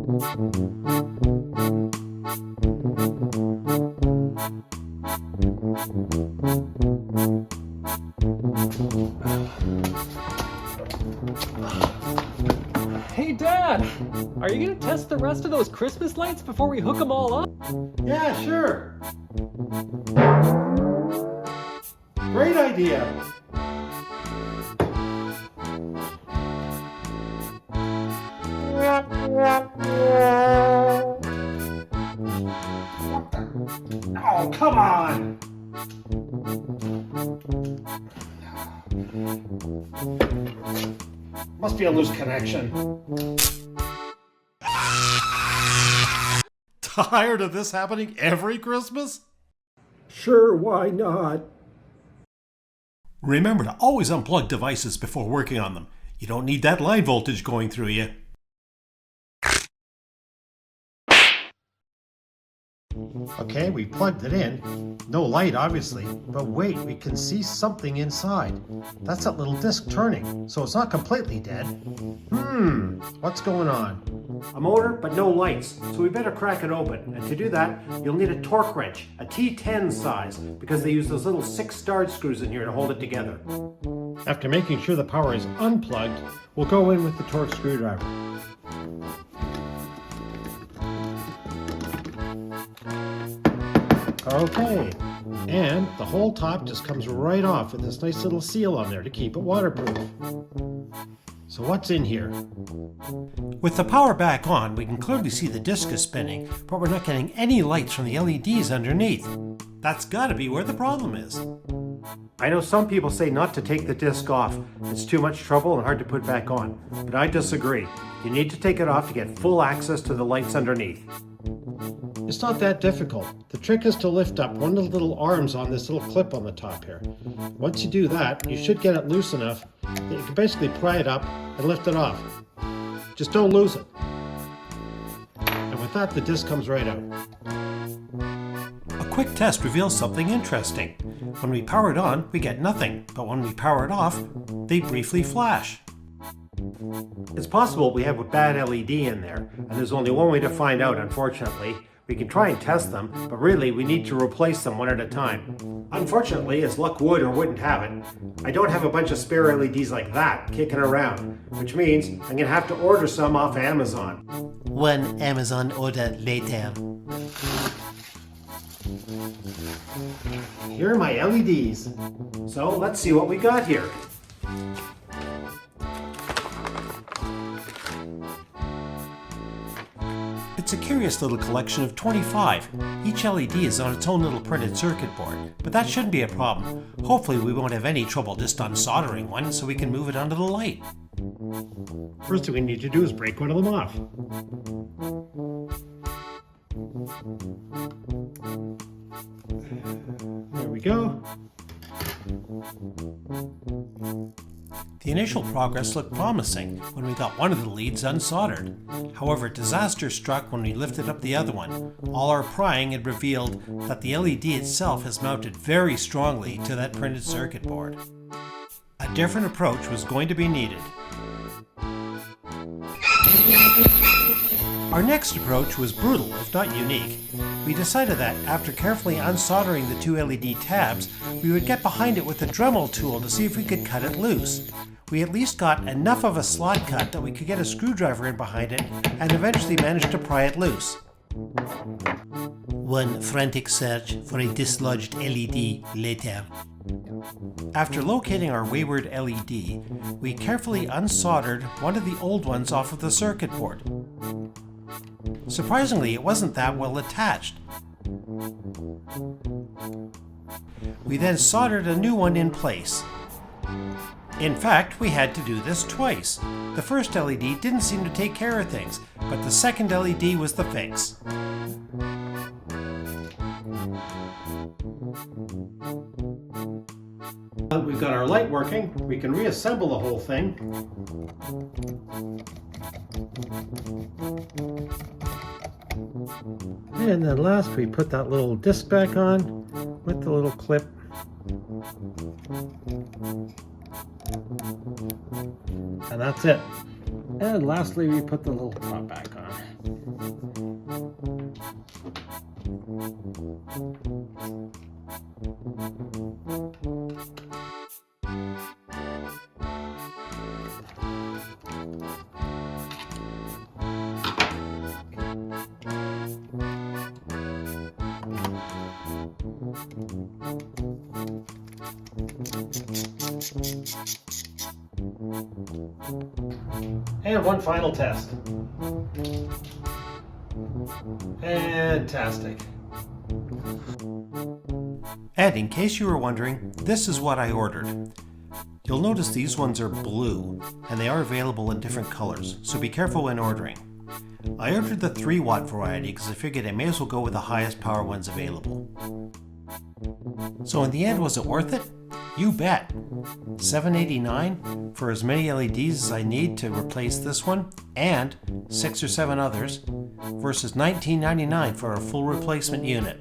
Hey Dad, are you gonna test the rest of those Christmas lights before we hook them all up? Yeah, sure. Great idea. Oh, come on! Must be a loose connection. Tired of this happening every Christmas? Sure, why not? Remember to always unplug devices before working on them. You don't need that line voltage going through you. Okay, we plugged it in. No light, obviously. But wait, we can see something inside. That's that little disc turning, so it's not completely dead. What's going on? A motor, but no lights, so we better crack it open. And to do that, you'll need a torque wrench, a T10 size, because they use those little 6-star screws in here to hold it together. After making sure the power is unplugged, we'll go in with the torque screwdriver. Okay, and the whole top just comes right off with this nice little seal on there to keep it waterproof. So what's in here? With the power back on, we can clearly see the disc is spinning, but we're not getting any lights from the LEDs underneath. That's gotta be where the problem is. I know some people say not to take the disc off. It's too much trouble and hard to put back on, but I disagree. You need to take it off to get full access to the lights underneath. It's not that difficult. The trick is to lift up one of the little arms on this little clip on the top here. Once you do that, you should get it loose enough that you can basically pry it up and lift it off. Just don't lose it. And with that, the disc comes right out. A quick test reveals something interesting. When we power it on, we get nothing, but when we power it off, they briefly flash. It's possible we have a bad LED in there, and there's only one way to find out, unfortunately. We can try and test them, but really we need to replace them one at a time. Unfortunately, as luck would or wouldn't have it, I don't have a bunch of spare LEDs like that kicking around, which means I'm going to have to order some off Amazon. One Amazon order later. Here are my LEDs. So let's see what we got here. It's a curious little collection of 25. Each LED is on its own little printed circuit board, but that shouldn't be a problem. Hopefully we won't have any trouble just unsoldering one so we can move it onto the light. First thing we need to do is break one of them off. There we go. The initial progress looked promising when we got one of the leads unsoldered. However, disaster struck when we lifted up the other one. All our prying had revealed that the LED itself is mounted very strongly to that printed circuit board. A different approach was going to be needed. Our next approach was brutal, if not unique. We decided that, after carefully unsoldering the two LED tabs, we would get behind it with a Dremel tool to see if we could cut it loose. We at least got enough of a slot cut that we could get a screwdriver in behind it, and eventually managed to pry it loose. One frantic search for a dislodged LED later. After locating our wayward LED, we carefully unsoldered one of the old ones off of the circuit board. Surprisingly, it wasn't that well attached. We then soldered a new one in place. In fact, we had to do this twice. The first LED didn't seem to take care of things, but the second LED was the fix. We've got our light working. We can reassemble the whole thing. And then last we put that little disc back on with the little clip. And that's it. And lastly we put the little top back on. And one final test. Fantastic. And in case you were wondering, this is what I ordered. You'll notice these ones are blue, and they are available in different colors, so be careful when ordering. I ordered the 3-watt variety because I figured I may as well go with the highest power ones available. So in the end, was it worth it? You bet! $7.89 for as many LEDs as I need to replace this one, and 6 or 7 others, versus $19.99 for a full replacement unit.